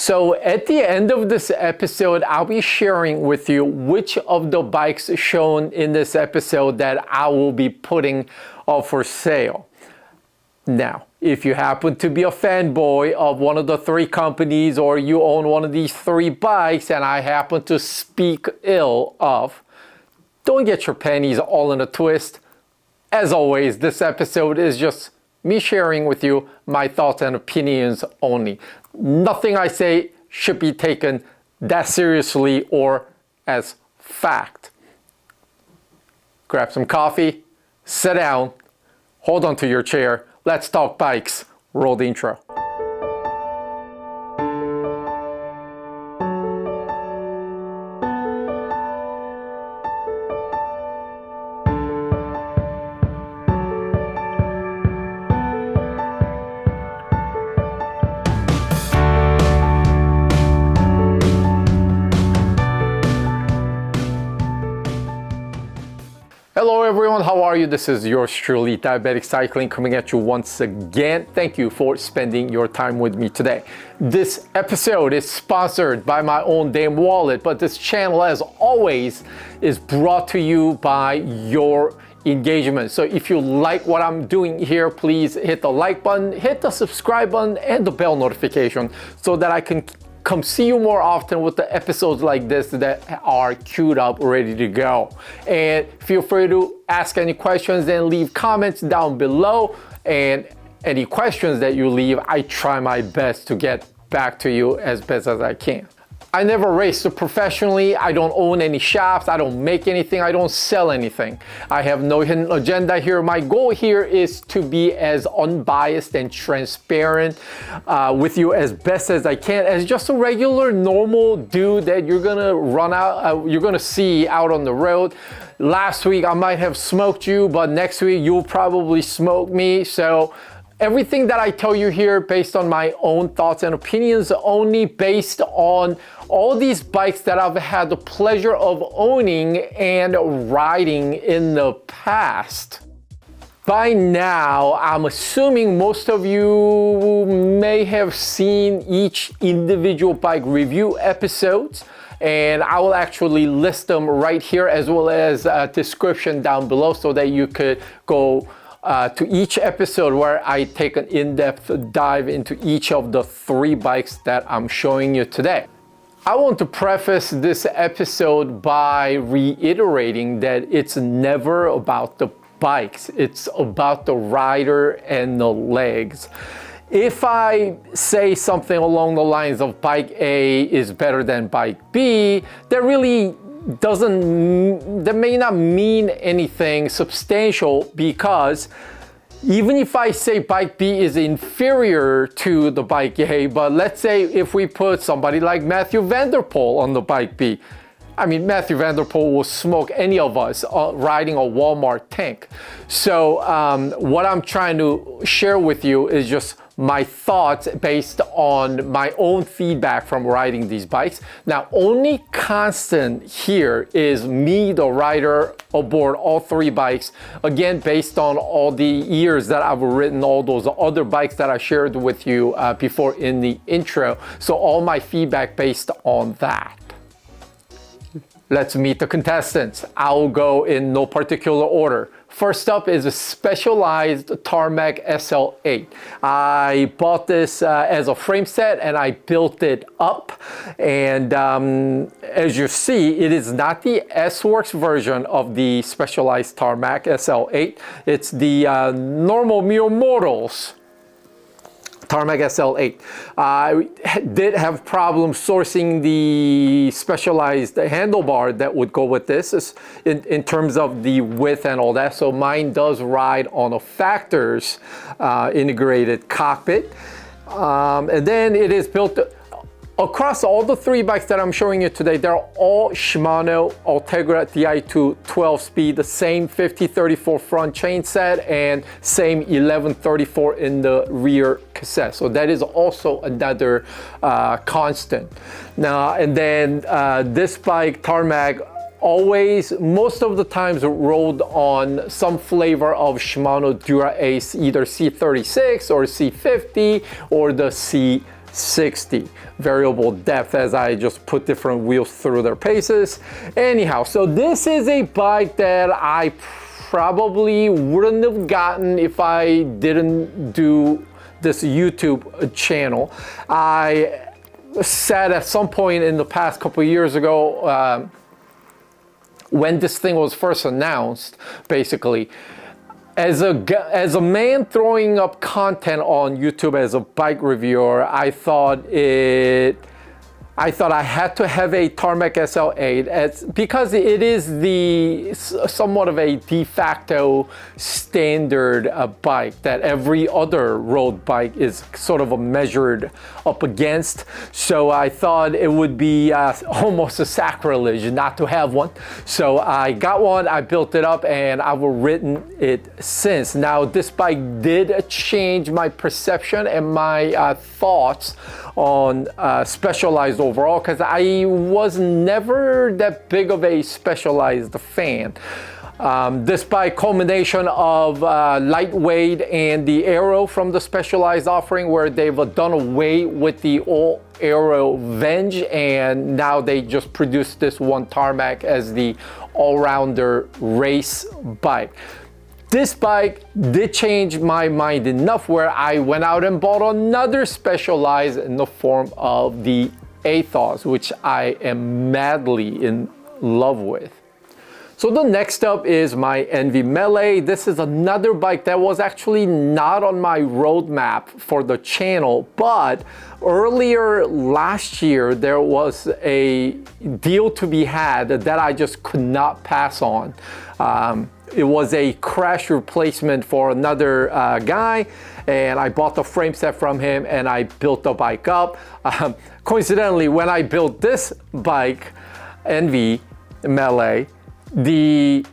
So at the end of this episode, I'll be sharing with you which of the bikes shown in this episode that I will be putting up for sale. Now, if you happen to be a fanboy of one of the three companies, or you own one of these three bikes and I happen to speak ill of, don't get your panties all in a twist. As always, this episode is just me sharing with you my thoughts and opinions only. Nothing I say should be taken that seriously or as fact. Grab some coffee, sit down, hold on to your chair. Let's talk bikes. Roll the intro. Hello everyone, how are you? This is yours truly, Diabetic Cycling, coming at you once again. Thank you for spending your time with me today. This episode is sponsored by my own damn wallet, but this channel, as always, is brought to you by your engagement. So if you like what I'm doing here, please hit the like button, hit the subscribe button, and the bell notification so that I can come see you more often with the episodes like this that are queued up, ready to go. And feel free to ask any questions and leave comments down below. And any questions that you leave, I try my best to get back to you as best as I can. I never race professionally. I don't own any shops. I don't make anything. I don't sell anything. I have no hidden agenda here. My goal here is to be as unbiased and transparent with you as best as I can, as just a regular, normal dude that you're gonna see out on the road. Last week I might have smoked you, but next week you'll probably smoke me. So everything that I tell you here based on my own thoughts and opinions, only based on all these bikes that I've had the pleasure of owning and riding in the past. By now, I'm assuming most of you may have seen each individual bike review episodes, and I will actually list them right here, as well as a description down below, so that you could go to each episode where I take an in-depth dive into each of the three bikes that I'm showing you today. I want to preface this episode by reiterating that it's never about the bikes. It's about the rider and the legs. If I say something along the lines of bike A is better than bike B, that may not mean anything substantial, because even if I say bike B is inferior to the bike A, but let's say if we put somebody like Matthew van der Poel on the bike B, I mean, Matthew van der Poel will smoke any of us riding a Walmart tank. So what I'm trying to share with you is just my thoughts based on my own feedback from riding these bikes. Now, only constant here is me, the rider, aboard all three bikes. Again, based on all the years that I've ridden all those other bikes that I shared with you before in the intro. So all my feedback based on that. Let's meet the contestants. I'll go in no particular order. First up is a Specialized Tarmac SL8. I bought this as a frame set and I built it up. And as you see, it is not the S-Works version of the Specialized Tarmac SL8. It's the normal mere mortals Tarmac SL8. I did have problems sourcing the specialized handlebar that would go with this in terms of the width and all that. So mine does ride on a Factors integrated cockpit. And then it is built across all the three bikes that I'm showing you today. They're all Shimano Ultegra Di2 12-speed, the same 5034 front chain set and same 1134 in the rear cassette. So that is also another constant. Now, and then this bike, Tarmac, always, most of the times, rolled on some flavor of Shimano Dura Ace, either C36 or C50 or the C 60. Variable depth as I just put different wheels through their paces. Anyhow, so this is a bike that I probably wouldn't have gotten if I didn't do this YouTube channel. I said at some point in the past couple of years ago, when this thing was first announced, basically, as a man throwing up content on YouTube as a bike reviewer, I thought I had to have a Tarmac SL8 because it is somewhat of a de facto standard bike that every other road bike is sort of measured up against. So I thought it would be almost a sacrilege not to have one. So I got one, I built it up, and I've ridden it since. Now this bike did change my perception and my thoughts on Specialized overall, because I was never that big of a Specialized fan. This bike, culmination of lightweight and the aero from the Specialized offering, where they've done away with the all aero Venge, and now they just produce this one Tarmac as the all-rounder race bike. This bike did change my mind enough where I went out and bought another Specialized in the form of the Athos, which I am madly in love with. So the next up is my ENG Melee. This is another bike that was actually not on my roadmap for the channel, but earlier last year there was a deal to be had that I just could not pass on. It was a crash replacement for another guy, and I bought the frame set from him and I built the bike up. Coincidentally, when I built this bike, ENG Melee, the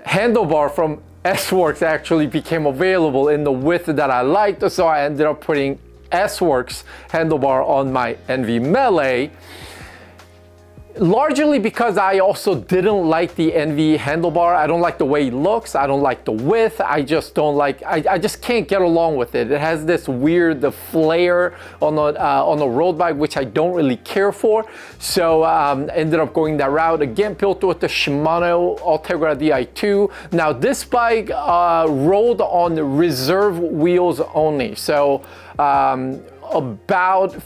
handlebar from S-Works actually became available in the width that I liked, so I ended up putting S-Works handlebar on my ENG Melee. Largely because I also didn't like the ENG handlebar. I don't like the way it looks. I don't like the width. I just don't like, I just can't get along with it. It has this weird flare on a road bike, which I don't really care for. So ended up going that route. Again, built with the Shimano Ultegra Di2. Now this bike rolled on reserve wheels only. So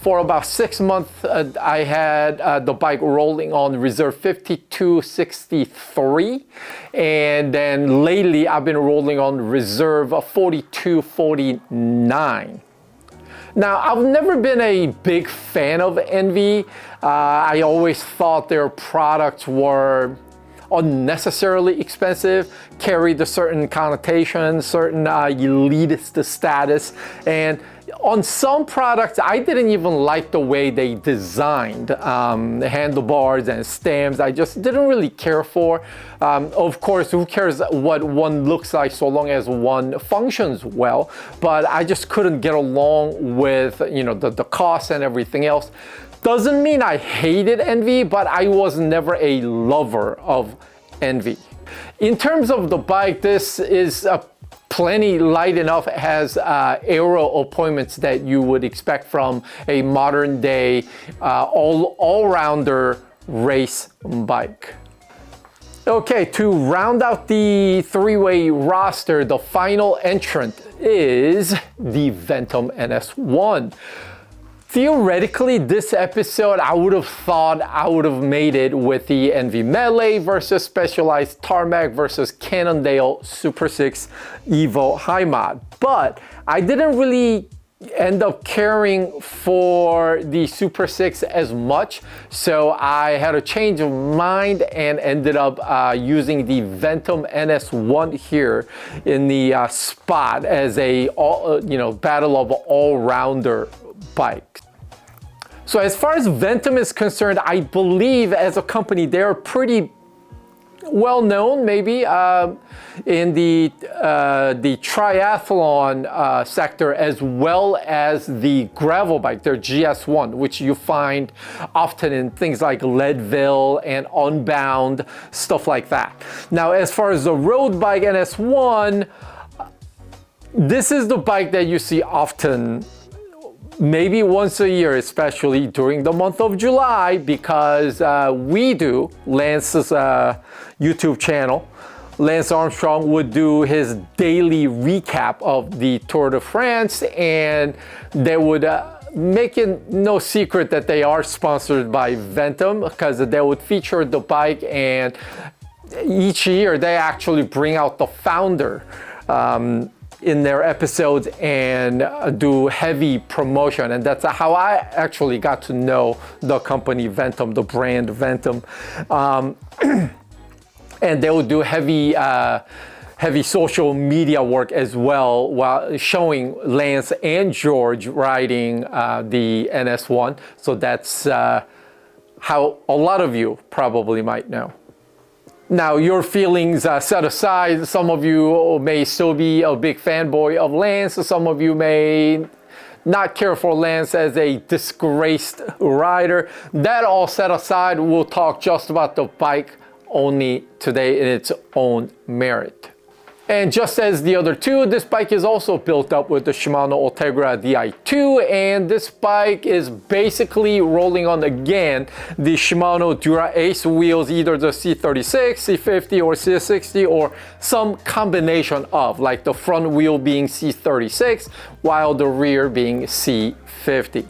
for about 6 months, I had the bike rolling on reserve 5263, and then lately I've been rolling on reserve 4249. Now, I've never been a big fan of ENG. I always thought their products were unnecessarily expensive, carried a certain connotation, certain elitist status, and on some products, I didn't even like the way they designed the handlebars and stems. I just didn't really care for. Of course, who cares what one looks like so long as one functions well? But I just couldn't get along with, you know, the cost and everything else. Doesn't mean I hated ENG, but I was never a lover of ENG. In terms of the bike, this is plenty light enough. It has aero appointments that you would expect from a modern day all-rounder race bike. Okay, to round out the three-way roster, the final entrant is the Ventum NS1. Theoretically, this episode, I would have thought I would have made it with the ENG Melee versus Specialized Tarmac versus Cannondale Super 6 Evo High Mod. But I didn't really end up caring for the Super 6 as much, so I had a change of mind and ended up using the Ventum NS1 here in the spot as a battle of all-rounder bike. So as far as Ventum is concerned, I believe as a company they're pretty well known, maybe in the triathlon sector, as well as the gravel bike, their GS1, which you find often in things like Leadville and Unbound, stuff like that. Now, as far as the road bike NS1, this is the bike that you see often maybe once a year, especially during the month of July, because we do, Lance's YouTube channel, Lance Armstrong would do his daily recap of the Tour de France, and they would make it no secret that they are sponsored by Ventum, because they would feature the bike, and each year they actually bring out the founder in their episodes and do heavy promotion. And that's how I actually got to know the company Ventum, the brand Ventum. And they would do heavy social media work as well, while showing Lance and George riding the NS1. So that's how a lot of you probably might know. Now, your feelings set aside, some of you may still be a big fanboy of Lance. Some of you may not care for Lance as a disgraced rider. That all set aside, we'll talk just about the bike only today in its own merit. And just as the other two, this bike is also built up with the Shimano Ultegra Di2, and this bike is basically rolling on, again, the Shimano Dura Ace wheels, either the C36, C50, or C60, or some combination of, like the front wheel being C36, while the rear being C50.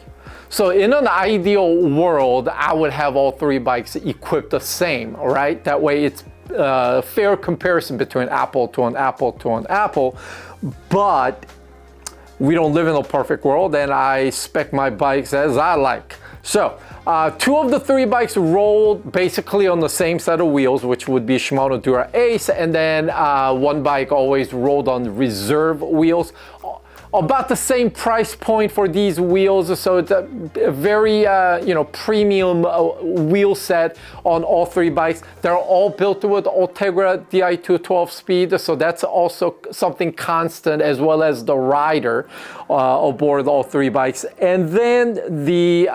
So in an ideal world, I would have all three bikes equipped the same, right? That way it's fair comparison between apple to an apple to an apple, but we don't live in a perfect world, and I spec my bikes as I like. So two of the three bikes rolled basically on the same set of wheels, which would be Shimano Dura Ace, and then one bike always rolled on reserve wheels. About the same price point for these wheels, so it's a very premium wheel set on all three bikes. They're all built with Ultegra Di2 12 speed, so that's also something constant, as well as the rider aboard all three bikes. And then the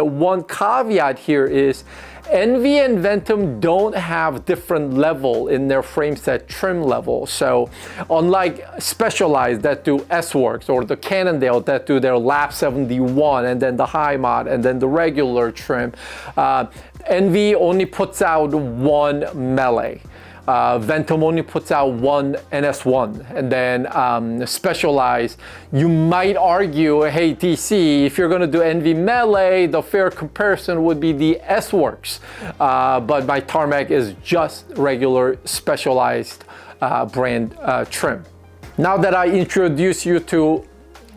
one caveat here is ENVE and Ventum don't have different level in their frame set trim level. So unlike Specialized that do S-Works, or the Cannondale that do their Lap 71 and then the high mod and then the regular trim, ENVE only puts out one melee. Ventum only puts out one NS1, and then Specialized, you might argue, hey DC, if you're going to do ENVE Melee, the fair comparison would be the S-Works, but my tarmac is just regular Specialized brand trim. Now that I introduce you to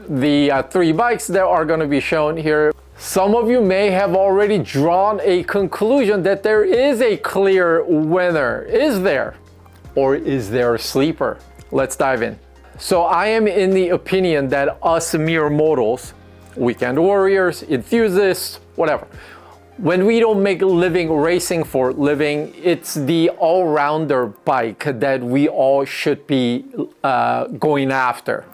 the three bikes that are going to be shown here, some of you may have already drawn a conclusion that there is a clear winner. Is there? Or is there a sleeper? Let's dive in. So I am in the opinion that us mere mortals, weekend warriors, enthusiasts, whatever, when we don't make a living racing for a living, it's the all-rounder bike that we all should be going after.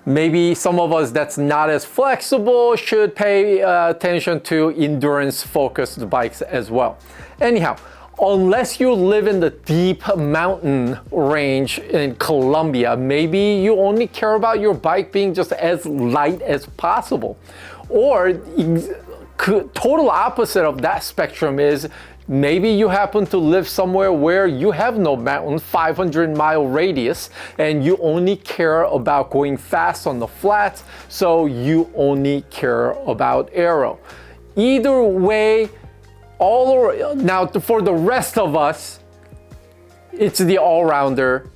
Maybe some of us that's not as flexible should pay attention to endurance-focused bikes as well. Anyhow, unless you live in the deep mountain range in Colombia, maybe you only care about your bike being just as light as possible. Or total opposite of that spectrum is maybe you happen to live somewhere where you have no mountain, 500-mile radius, and you only care about going fast on the flats, so you only care about aero. Either way, now for the rest of us, it's the all-rounder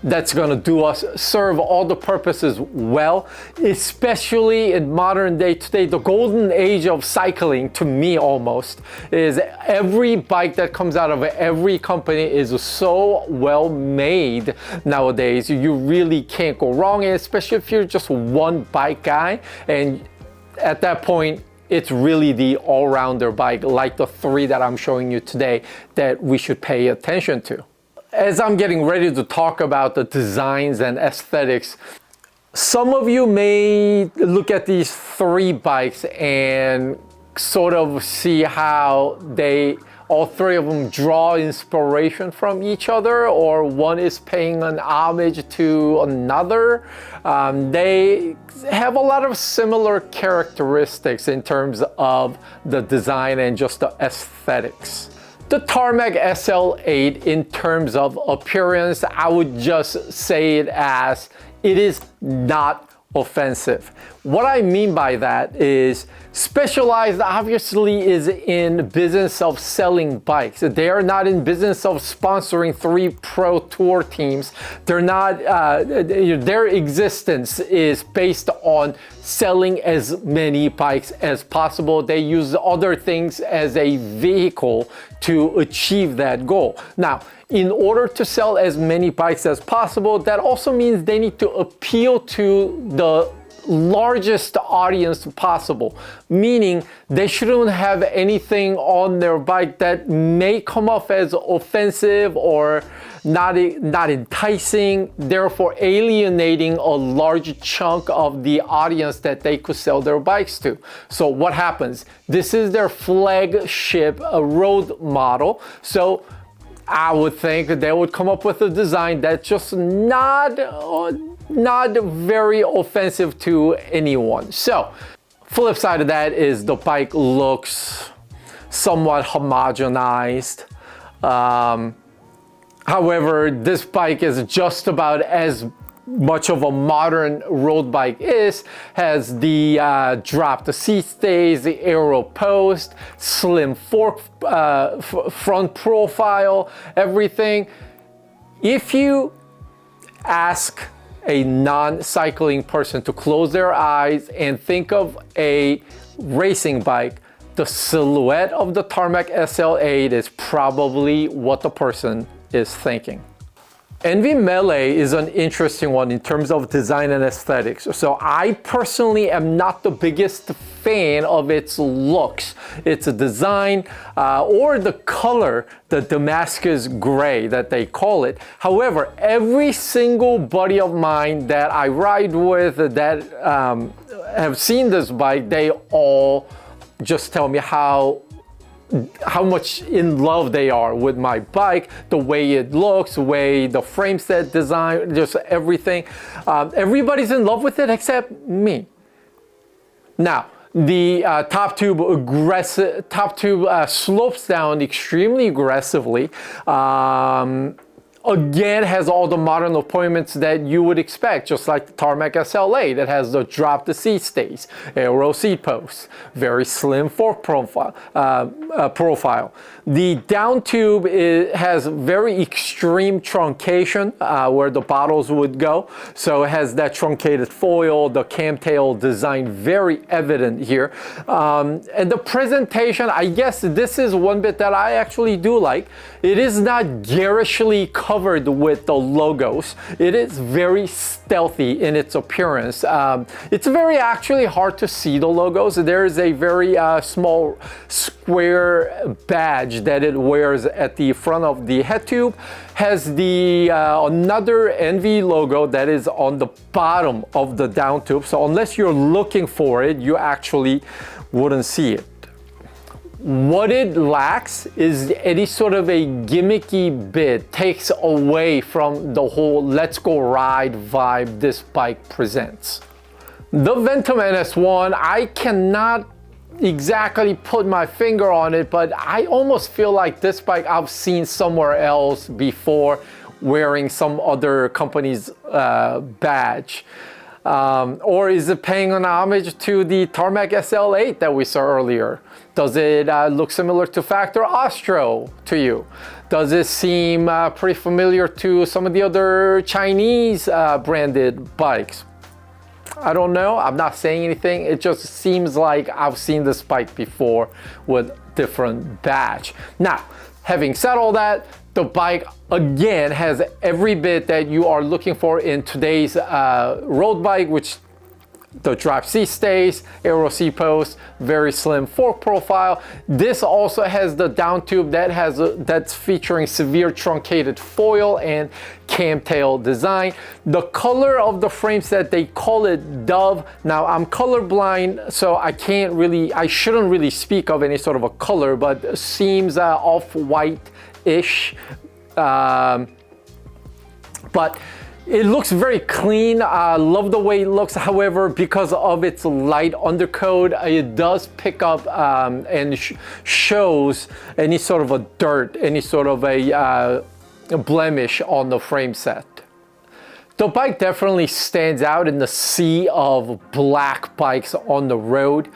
that's going to do us, serve all the purposes well, especially in modern day today. The golden age of cycling, to me almost, is every bike that comes out of every company is so well made nowadays. You really can't go wrong, and especially if you're just one bike guy, and at that point it's really the all-rounder bike, like the three that I'm showing you today, that we should pay attention to. As I'm getting ready to talk about the designs and aesthetics, some of you may look at these three bikes and sort of see how they all three of them draw inspiration from each other, or one is paying an homage to another. They have a lot of similar characteristics in terms of the design and just the aesthetics. The Tarmac SL8, in terms of appearance, I would just say it as it is not offensive. What I mean by that is Specialized obviously is in business of selling bikes. They are not in business of sponsoring 3 pro tour teams. They're not, their existence is based on selling as many bikes as possible. They use other things as a vehicle to achieve that goal. Now, in order to sell as many bikes as possible, that also means they need to appeal to the largest audience possible, meaning they shouldn't have anything on their bike that may come off as offensive or not enticing, therefore alienating a large chunk of the audience that they could sell their bikes to. So what happens? This is their flagship road model. So I would think that they would come up with a design that's just not very offensive to anyone. So, flip side of that is the bike looks somewhat homogenized. However, this bike is just about as much of a modern road bike has the drop the seat stays, the aero post, slim fork front profile, everything. If you ask a non-cycling person to close their eyes and think of a racing bike, the silhouette of the Tarmac SL8 is probably what the person is thinking. ENVE Melee is an interesting one in terms of design and aesthetics. So I personally am not the biggest fan of its looks, its design, or the color, the Damascus gray that they call it. However, every single buddy of mine that I ride with that have seen this bike, they all just tell me how much in love they are with my bike, the way it looks, the way the frame set design, just everything. Everybody's in love with it except me. Now, the top tube slopes down extremely aggressively. Again, has all the modern appointments that you would expect, just like the Tarmac SL8. It has the drop the seat stays, aero seat posts, very slim fork profile. The down tube has very extreme truncation where the bottles would go. So it has that truncated foil, the camtail design, very evident here. And the presentation, I guess this is one bit that I actually do like. It is not garishly covered with the logos. It is very stealthy in its appearance. It's very actually hard to see the logos. There is a very small square badge that it wears at the front of the head tube. Has the another ENVE logo that is on the bottom of the down tube. So unless you're looking for it, you actually wouldn't see it. What it lacks is any sort of a gimmicky bit, takes away from the whole let's go ride vibe this bike presents. The Ventum NS1, I cannot exactly put my finger on it, but I almost feel like this bike I've seen somewhere else before wearing some other company's badge. Or is it paying an homage to the Tarmac SL8 that we saw earlier? Does it look similar to Factor Ostro to you? Does it seem pretty familiar to some of the other Chinese branded bikes? I don't know. I'm not saying anything. It just seems like I've seen this bike before with different badge. Now, having said all that, the bike again has every bit that you are looking for in today's road bike, which The drop C stays, aero C post, very slim fork profile. This also has the down tube that's featuring severe truncated foil and camtail design. The color of the frame set, they call it Dove. Now I'm colorblind, so I shouldn't really speak of any sort of a color, but seems off-white-ish. But it looks very clean. I love the way it looks. However, because of its light undercoat, it does pick up and shows any sort of a dirt, any sort of a blemish on the frame set. The bike definitely stands out in the sea of black bikes on the road.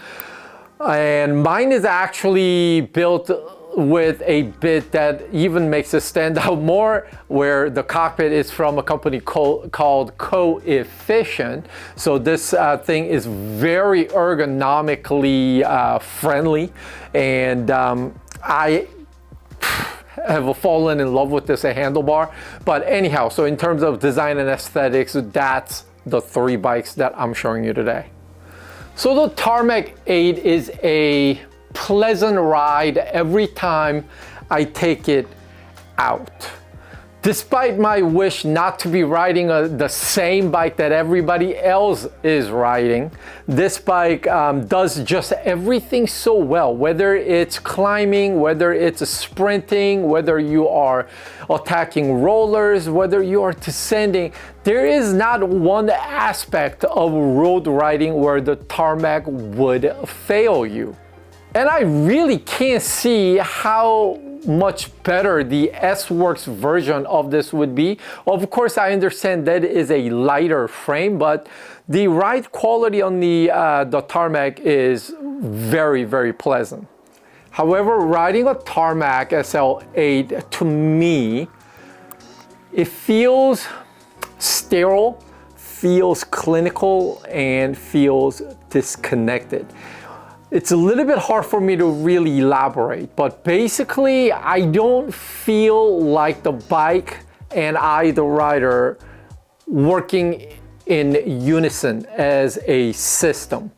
And mine is actually built with a bit that even makes it stand out more, where the cockpit is from a company called Coefficient. So this thing is very ergonomically friendly, and I have fallen in love with this handlebar. But anyhow, so in terms of design and aesthetics, that's the 3 bikes that I'm showing you today. So the Tarmac 8 is a pleasant ride every time I take it out. Despite my wish not to be riding the same bike that everybody else is riding, this bike does just everything so well. Whether it's climbing, whether it's sprinting, whether you are attacking rollers, whether you are descending, there is not one aspect of road riding where the Tarmac would fail you. And I really can't see how much better the S-Works version of this would be. Of course, I understand that it is a lighter frame, but the ride quality on the Tarmac is very, very pleasant. However, riding a Tarmac SL8, to me, it feels sterile, feels clinical, and feels disconnected. It's a little bit hard for me to really elaborate, but basically I don't feel like the bike and I, the rider, working in unison as a system.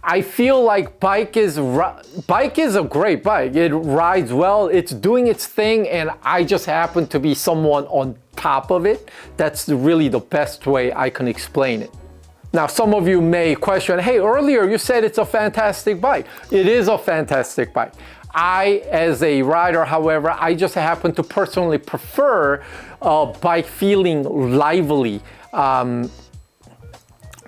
I feel like bike is a great bike. It rides well, it's doing its thing, and I just happen to be someone on top of it. That's really the best way I can explain it. Now, some of you may question, hey, earlier you said it's a fantastic bike. It is a fantastic bike. I, as a rider, however, I just happen to personally prefer a bike feeling lively,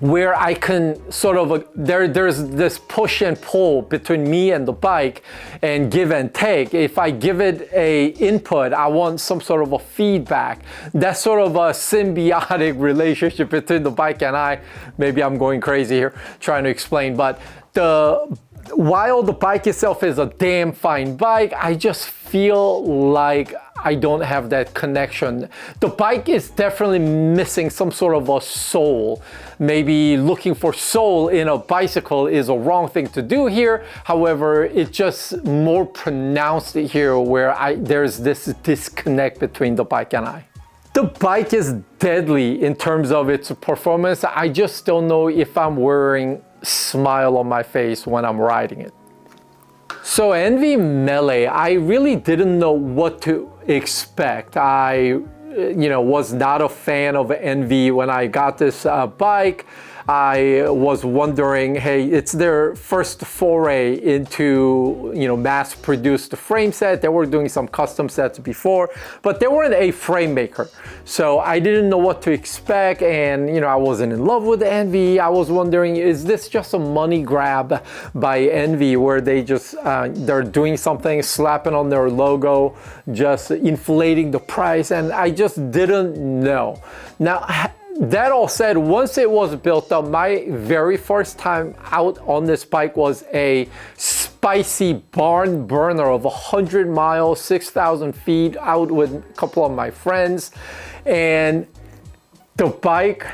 where I can sort of, there's this push and pull between me and the bike and give and take. If I give it a input, I want some sort of a feedback. That's sort of a symbiotic relationship between the bike and I. Maybe I'm going crazy here trying to explain, but while the bike itself is a damn fine bike, I just feel like I don't have that connection. The bike is definitely missing some sort of a soul. Maybe looking for soul in a bicycle is a wrong thing to do here. However, it's just more pronounced here where there's this disconnect between the bike and I. The bike is deadly in terms of its performance. I just don't know if I'm wearing a smile on my face when I'm riding it. So ENV Melee, I really didn't know what to expect. I was not a fan of ENV when I got this bike. I was wondering, hey, it's their first foray into, mass-produced frame set. They were doing some custom sets before, but they weren't a frame maker. So I didn't know what to expect, and, I wasn't in love with ENV. I was wondering, is this just a money grab by ENV where they just, they're doing something, slapping on their logo, just inflating the price, and I just didn't know. Now, that all said, once it was built up, my very first time out on this bike was a spicy barn burner of 100 miles, 6,000 feet out with a couple of my friends. And the bike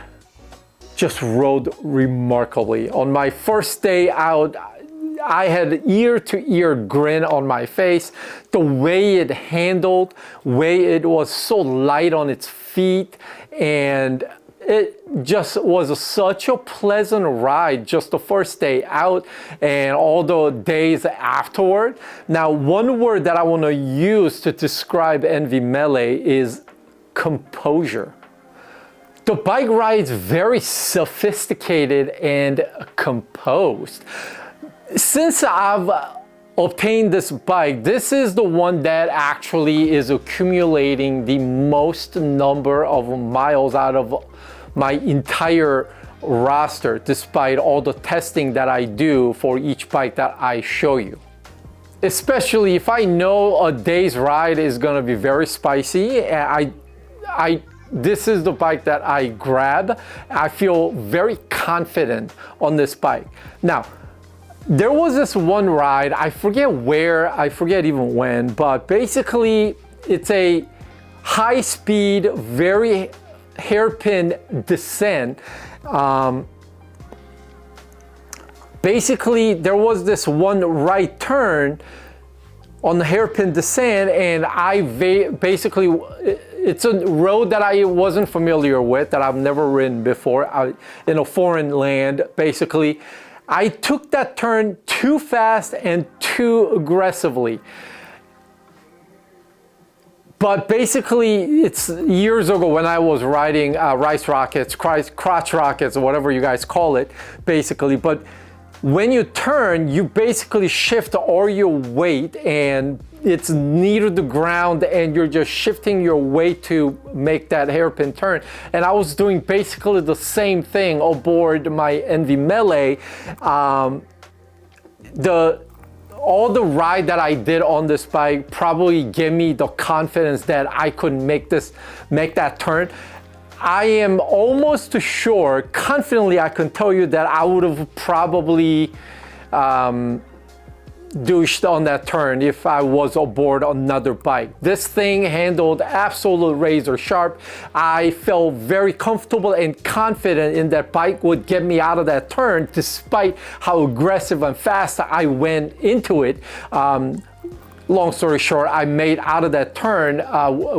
just rode remarkably. On my first day out, I had ear-to-ear grin on my face. The way it handled, way it was so light on its feet, and it just was such a pleasant ride, just the first day out and all the days afterward. Now, one word that I want to use to describe NV Melee is composure. The bike ride's very sophisticated and composed. Since I've obtained this bike, this is the one that actually is accumulating the most number of miles out of my entire roster, despite all the testing that I do for each bike that I show you. Especially if I know a day's ride is gonna be very spicy, this is the bike that I grab. I feel very confident on this bike. Now, there was this one ride, I forget where, I forget even when, but basically it's a high speed, very hairpin descent. Basically, there was this one right turn on the hairpin descent, and basically, it's a road that I wasn't familiar with, that I've never ridden before, in a foreign land, basically. I took that turn too fast and too aggressively. But basically, it's years ago when I was riding rice rockets, crotch rockets, or whatever you guys call it, basically. But when you turn, you basically shift all your weight and it's near the ground and you're just shifting your weight to make that hairpin turn. And I was doing basically the same thing aboard my NV Melee. All the ride that I did on this bike probably gave me the confidence that I could make that turn. I am almost sure, confidently I can tell you that I would have probably douched on that turn if I was aboard another bike. This thing handled absolute razor sharp. I felt very comfortable and confident in that bike would get me out of that turn despite how aggressive and fast I went into it. Long story short, I made out of that turn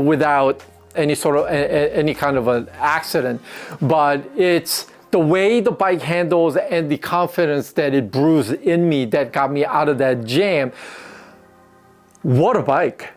without any kind of an accident, but it's the way the bike handles and the confidence that it brews in me that got me out of that jam. What a bike.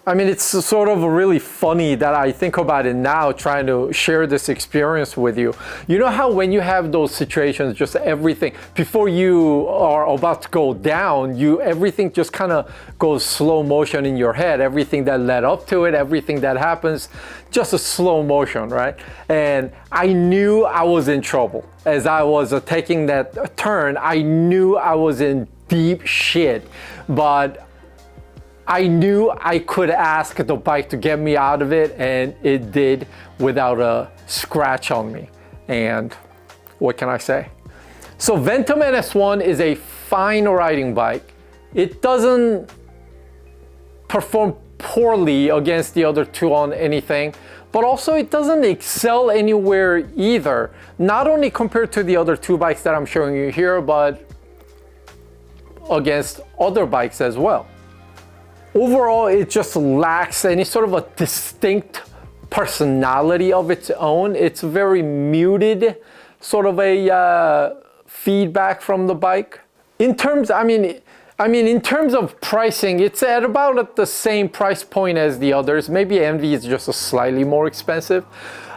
I mean, it's sort of really funny that I think about it now, trying to share this experience with you. You know how when you have those situations, just everything, before you are about to go down, everything just kind of goes slow motion in your head. Everything that led up to it, everything that happens, just a slow motion, right? And I knew I was in trouble. As I was taking that turn, I knew I was in deep shit, but I knew I could ask the bike to get me out of it, and it did without a scratch on me. And what can I say? So Ventum NS1 is a fine riding bike. It doesn't perform poorly against the other two on anything, but also it doesn't excel anywhere either. Not only compared to the other two bikes that I'm showing you here, but against other bikes as well. Overall, it just lacks any sort of a distinct personality of its own. It's very muted, sort of a feedback from the bike. In terms of pricing, it's at about the same price point as the others. Maybe NV is just a slightly more expensive.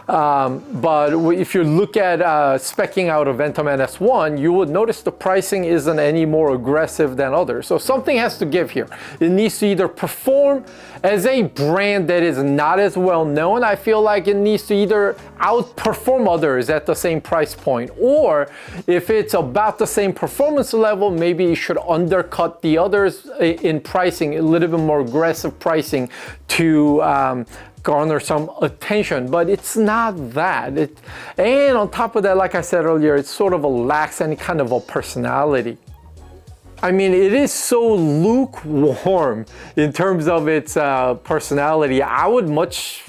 But if you look at speccing out a Ventum NS1, you would notice the pricing isn't any more aggressive than others. So something has to give here. It needs to either perform as a brand that is not as well known. I feel like it needs to either outperform others at the same price point, or if it's about the same performance level, maybe it should undercut the others in pricing, a little bit more aggressive pricing to garner some attention, but it's not that. And on top of that, like I said earlier, it sort of lacks any kind of a personality. I mean, it is so lukewarm in terms of its personality. I would much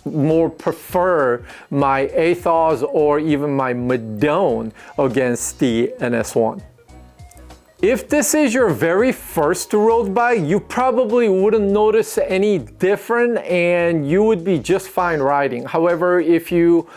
more prefer my Athos or even my Madone against the NS1. If this is your very first road bike, you probably wouldn't notice any different and you would be just fine riding. However, if you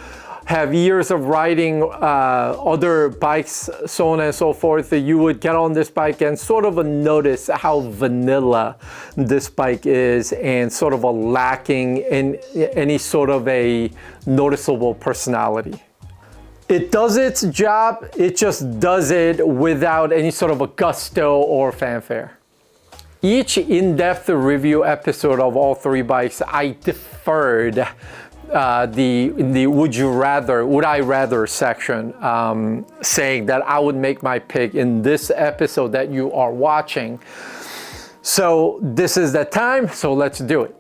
have years of riding other bikes, so on and so forth, you would get on this bike and sort of notice how vanilla this bike is and sort of lacking in any sort of a noticeable personality. It does its job, it just does it without any sort of a gusto or fanfare. Each in-depth review episode of all three bikes, I deferred the would I rather section, saying that I would make my pick in this episode that you are watching. So this is the time, so let's do it.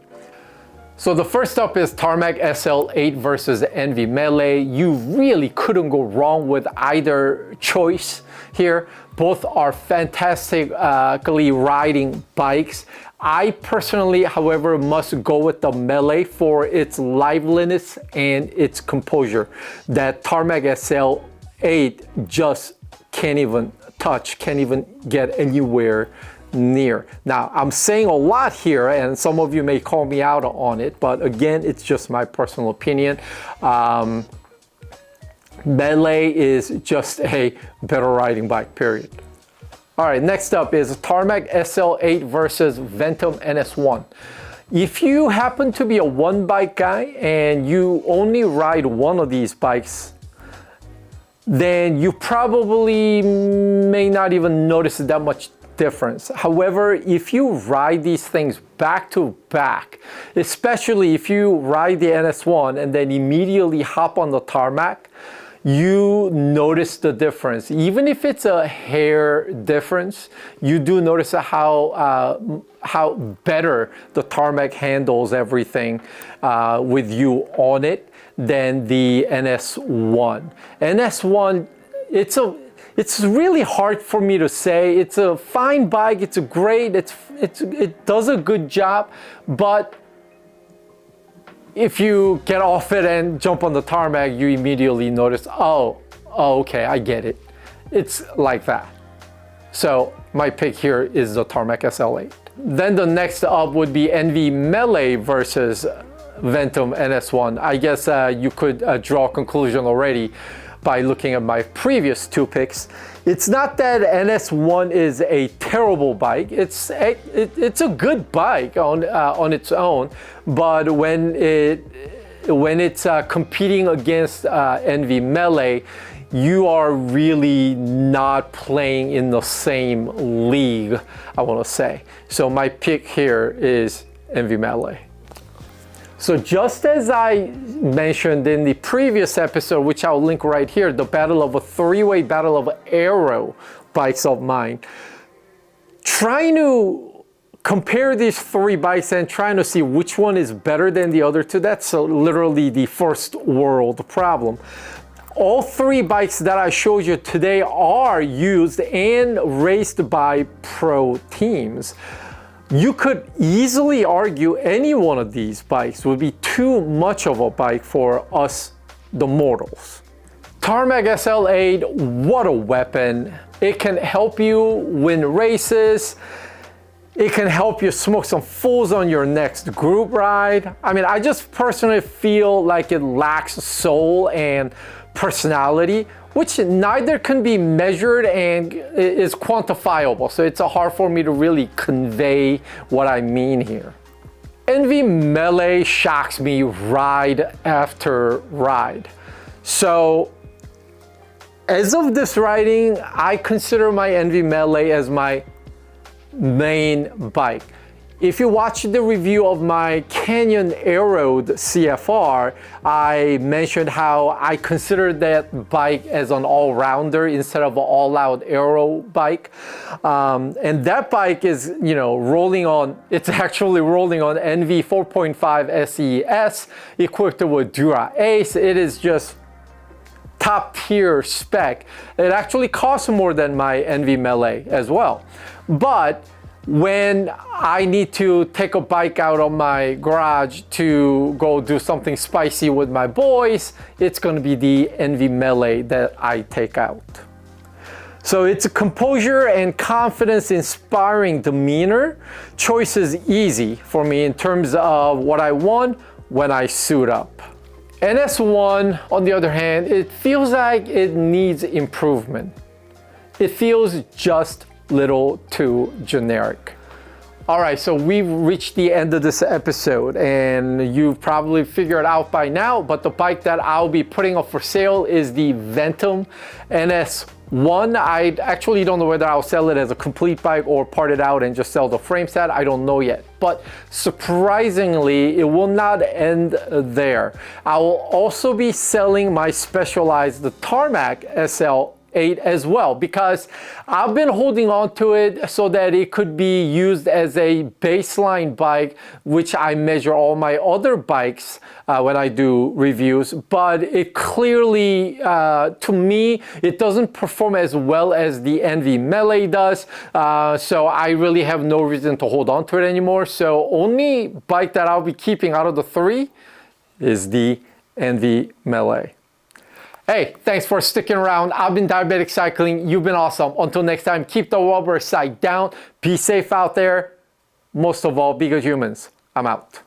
So the first up is Tarmac SL8 versus ENVE Melee. You really couldn't go wrong with either choice here. Both are fantastically riding bikes. I personally, however, must go with the Melee for its liveliness and its composure that Tarmac SL8 just can't even touch, can't even get anywhere near. Now, I'm saying a lot here and some of you may call me out on it, but again, it's just my personal opinion. Melee is just a better riding bike, period. All right, next up is Tarmac SL8 versus Ventum NS1. If you happen to be a one bike guy and you only ride one of these bikes, then you probably may not even notice that much difference. However, if you ride these things back to back, especially if you ride the NS1 and then immediately hop on the Tarmac, you notice the difference. Even if it's a hair difference, you do notice how better the Tarmac handles everything with you on it than the NS1. NS1, it's really hard for me to say. It's a fine bike, it's a great, it does a good job, but if you get off it and jump on the Tarmac, you immediately notice, oh, okay, I get it. It's like that. So my pick here is the Tarmac SL8. Then the next up would be ENVE Melee versus Ventum NS1. I guess you could draw a conclusion already by looking at my previous two picks. It's not that NS1 is a terrible bike. It's a good bike on its own, but when it's competing against ENVE Melee, you are really not playing in the same league, I want to say. So my pick here is ENVE Melee. So just as I mentioned in the previous episode, which I'll link right here, the battle of a three-way battle of aero bikes of mine, trying to compare these three bikes and trying to see which one is better than the other two, that's literally the first world problem. All three bikes that I showed you today are used and raced by pro teams. You could easily argue any one of these bikes would be too much of a bike for us, the mortals. Tarmac SL8, what a weapon. It can help you win races. It can help you smoke some fools on your next group ride. I mean, I just personally feel like it lacks soul and personality, which neither can be measured and is quantifiable. So it's hard for me to really convey what I mean here. ENVE Melee shocks me ride after ride. So as of this riding, I consider my ENVE Melee as my main bike. If you watch the review of my Canyon Aeroed CFR, I mentioned how I consider that bike as an all-rounder instead of an all-out aero bike. And that bike is, rolling on, it's actually rolling on ENVE 4.5 SES equipped with Dura Ace. It is just top tier spec. It actually costs more than my ENVE Melee as well. But when I need to take a bike out of my garage to go do something spicy with my boys, it's going to be the ENVE Melee that I take out. So it's a composure and confidence inspiring demeanor. Choice is easy for me in terms of what I want when I suit up. NS1, on the other hand, it feels like it needs improvement. It feels just a little too generic. All right, so we've reached the end of this episode, and you've probably figured out by now, but the bike that I'll be putting up for sale is the Ventum NS1. I actually don't know whether I'll sell it as a complete bike or part it out and just sell the frame set. I don't know yet. But surprisingly, it will not end there. I will also be selling my Specialized Tarmac SL8 as well, because I've been holding on to it so that it could be used as a baseline bike, which I measure all my other bikes when I do reviews, but it clearly, to me, it doesn't perform as well as the ENG Melee does, so I really have no reason to hold on to it anymore. So only bike that I'll be keeping out of the three is the ENG Melee. Hey, thanks for sticking around. I've been Diabetic Cycling. You've been awesome. Until next time, keep the rubber side down. Be safe out there. Most of all, be good humans. I'm out.